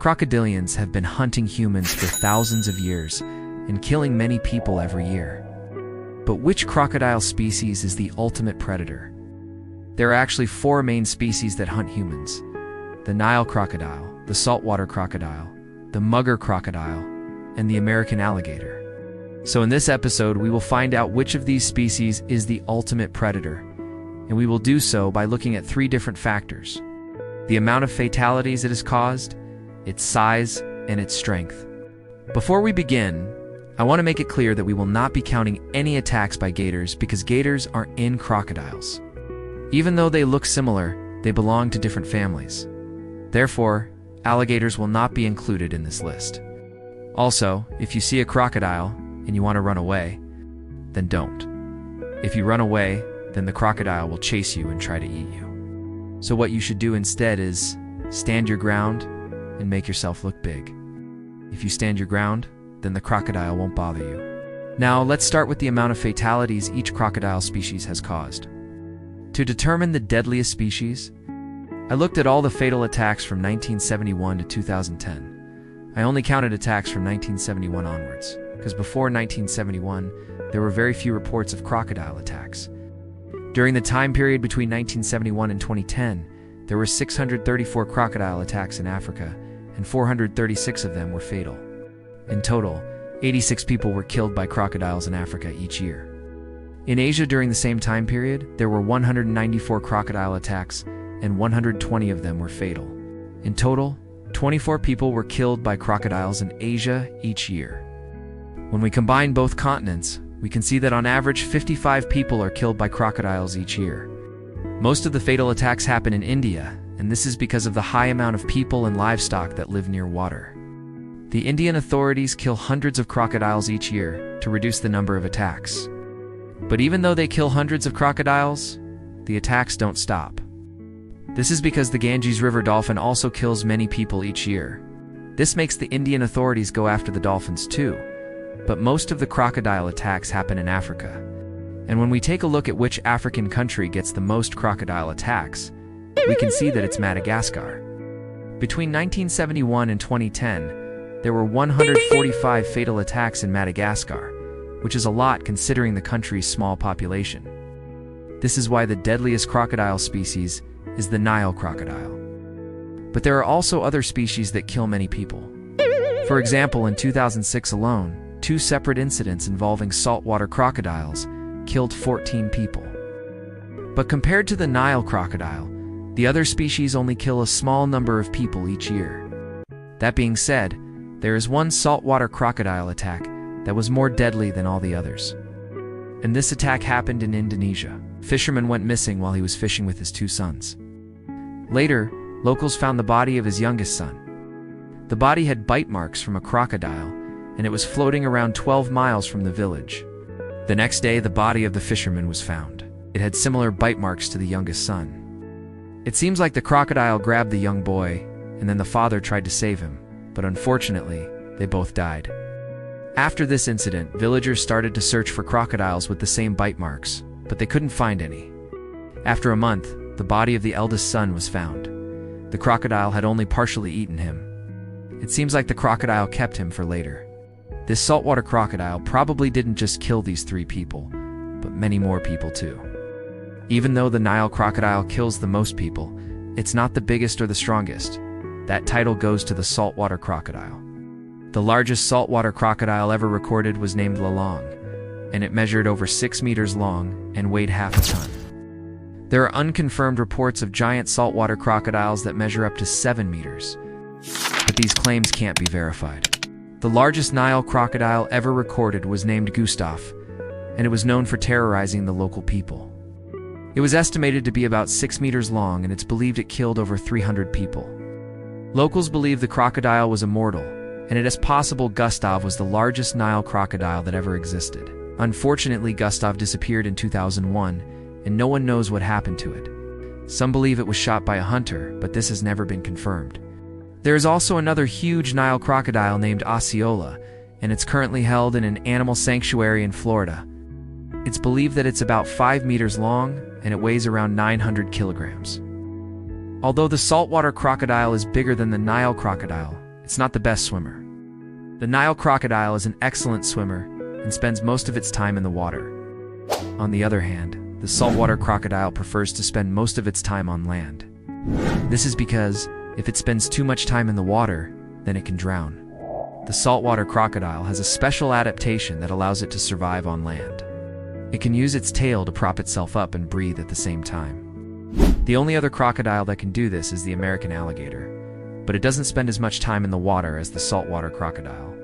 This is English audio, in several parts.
Crocodilians have been hunting humans for thousands of years and killing many people every year. But which crocodile species is the ultimate predator? There are actually 4 main species that hunt humans: the Nile crocodile, the saltwater crocodile, the mugger crocodile, and the American alligator. So in this episode, we will find out which of these species is the ultimate predator, and we will do so by looking at 3 different factors: the amount of fatalities it has caused, its size, and its strength. Before we begin, I want to make it clear that we will not be counting any attacks by gators because gators are in crocodiles. Even though they look similar, they belong to different families. Therefore, alligators will not be included in this list. Also, if you see a crocodile and you want to run away, then don't. If you run away, then the crocodile will chase you and try to eat you. So what you should do instead is stand your ground and make yourself look big. If you stand your ground, then the crocodile won't bother you. Now, let's start with the amount of fatalities each crocodile species has caused. To determine the deadliest species, I looked at all the fatal attacks from 1971 to 2010. I only counted attacks from 1971 onwards, because before 1971, there were very few reports of crocodile attacks. During the time period between 1971 and 2010, there were 634 crocodile attacks in Africa, and 436 of them were fatal. In total, 86 people were killed by crocodiles in Africa each year. In Asia during the same time period, there were 194 crocodile attacks, and 120 of them were fatal. In total, 24 people were killed by crocodiles in Asia each year. When we combine both continents, we can see that on average 55 people are killed by crocodiles each year. Most of the fatal attacks happen in India, and this is because of the high amount of people and livestock that live near water. The Indian authorities kill hundreds of crocodiles each year to reduce the number of attacks. But even though they kill hundreds of crocodiles, the attacks don't stop. This is because the Ganges River dolphin also kills many people each year. This makes the Indian authorities go after the dolphins too, but most of the crocodile attacks happen in Africa. And when we take a look at which African country gets the most crocodile attacks, we can see that it's Madagascar. Between 1971 and 2010, there were 145 fatal attacks in Madagascar, which is a lot considering the country's small population. This is why the deadliest crocodile species is the Nile crocodile. But there are also other species that kill many people. For example, in 2006 alone, 2 separate incidents involving saltwater crocodiles killed 14 people. But compared to the Nile crocodile, the other species only kill a small number of people each year. That being said, there is one saltwater crocodile attack that was more deadly than all the others. And this attack happened in Indonesia. A fisherman went missing while he was fishing with his 2 sons. Later, locals found the body of his youngest son. The body had bite marks from a crocodile, and it was floating around 12 miles from the village. The next day, the body of the fisherman was found. It had similar bite marks to the youngest son. It seems like the crocodile grabbed the young boy, and then the father tried to save him, but unfortunately, they both died. After this incident, villagers started to search for crocodiles with the same bite marks, but they couldn't find any. After a month, the body of the eldest son was found. The crocodile had only partially eaten him. It seems like the crocodile kept him for later. This saltwater crocodile probably didn't just kill these 3 people, but many more people too. Even though the Nile crocodile kills the most people, it's not the biggest or the strongest. That title goes to the saltwater crocodile. The largest saltwater crocodile ever recorded was named Lolong, and it measured over 6 meters long and weighed half a ton. There are unconfirmed reports of giant saltwater crocodiles that measure up to 7 meters, but these claims can't be verified. The largest Nile crocodile ever recorded was named Gustave, and it was known for terrorizing the local people. It was estimated to be about 6 meters long, and it's believed it killed over 300 people. Locals believe the crocodile was immortal, and it is possible Gustave was the largest Nile crocodile that ever existed. Unfortunately, Gustave disappeared in 2001, and no one knows what happened to it. Some believe it was shot by a hunter, but this has never been confirmed. There is also another huge Nile crocodile named Osceola, and it's currently held in an animal sanctuary in Florida. It's believed that it's about 5 meters long, and it weighs around 900 kilograms. Although the saltwater crocodile is bigger than the Nile crocodile, it's not the best swimmer. The Nile crocodile is an excellent swimmer and spends most of its time in the water. On the other hand, the saltwater crocodile prefers to spend most of its time on land. This is because if it spends too much time in the water, then it can drown. The saltwater crocodile has a special adaptation that allows it to survive on land. It can use its tail to prop itself up and breathe at the same time. The only other crocodile that can do this is the American alligator, but it doesn't spend as much time in the water as the saltwater crocodile.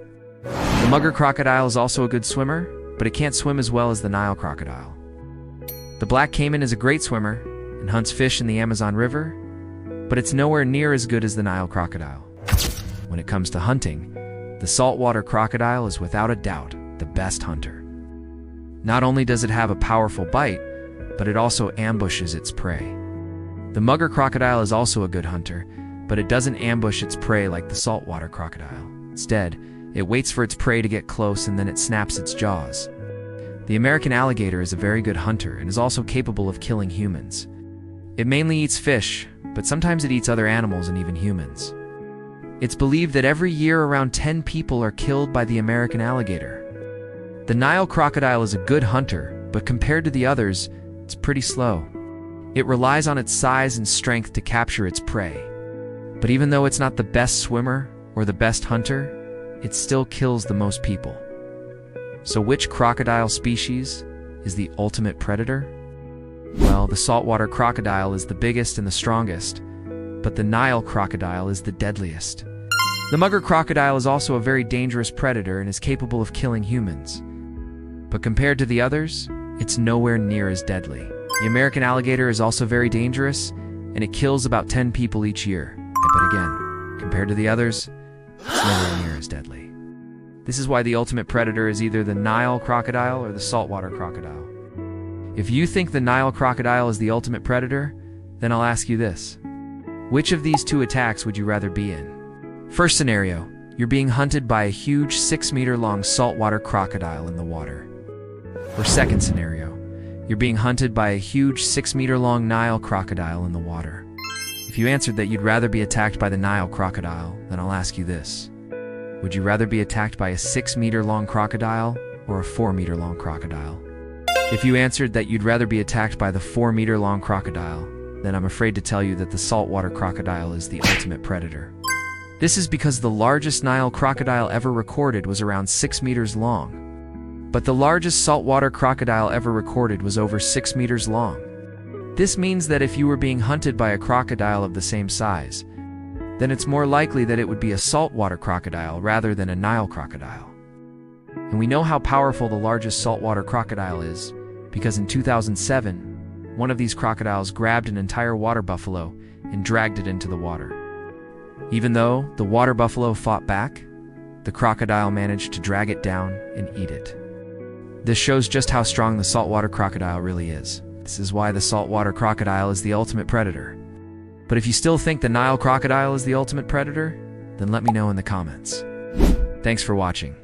The mugger crocodile is also a good swimmer, but it can't swim as well as the Nile crocodile. The black caiman is a great swimmer and hunts fish in the Amazon River, but it's nowhere near as good as the Nile crocodile. When it comes to hunting, the saltwater crocodile is without a doubt the best hunter. Not only does it have a powerful bite, but it also ambushes its prey. The mugger crocodile is also a good hunter, but it doesn't ambush its prey like the saltwater crocodile. Instead, it waits for its prey to get close and then it snaps its jaws. The American alligator is a very good hunter and is also capable of killing humans. It mainly eats fish, but sometimes it eats other animals and even humans. It's believed that every year around 10 people are killed by the American alligator. The Nile crocodile is a good hunter, but compared to the others, it's pretty slow. It relies on its size and strength to capture its prey. But even though it's not the best swimmer or the best hunter, it still kills the most people. So which crocodile species is the ultimate predator? Well, the saltwater crocodile is the biggest and the strongest, but the Nile crocodile is the deadliest. The mugger crocodile is also a very dangerous predator and is capable of killing humans. But compared to the others, it's nowhere near as deadly. The American alligator is also very dangerous, and it kills about 10 people each year. But again, compared to the others, it's nowhere near as deadly. This is why the ultimate predator is either the Nile crocodile or the saltwater crocodile. If you think the Nile crocodile is the ultimate predator, then I'll ask you this. Which of these two attacks would you rather be in? First scenario, you're being hunted by a huge 6-meter-long saltwater crocodile in the water. Or second scenario, you're being hunted by a huge 6-meter-long Nile crocodile in the water. If you answered that you'd rather be attacked by the Nile crocodile, then I'll ask you this. Would you rather be attacked by a 6-meter-long crocodile or a 4-meter-long crocodile? If you answered that you'd rather be attacked by the 4-meter-long crocodile, then I'm afraid to tell you that the saltwater crocodile is the ultimate predator. This is because the largest Nile crocodile ever recorded was around 6 meters long. But the largest saltwater crocodile ever recorded was over 6 meters long. This means that if you were being hunted by a crocodile of the same size, then it's more likely that it would be a saltwater crocodile rather than a Nile crocodile. And we know how powerful the largest saltwater crocodile is, because in 2007, one of these crocodiles grabbed an entire water buffalo and dragged it into the water. Even though the water buffalo fought back, the crocodile managed to drag it down and eat it. This shows just how strong the saltwater crocodile really is. This is why the saltwater crocodile is the ultimate predator. But if you still think the Nile crocodile is the ultimate predator, then let me know in the comments. Thanks for watching.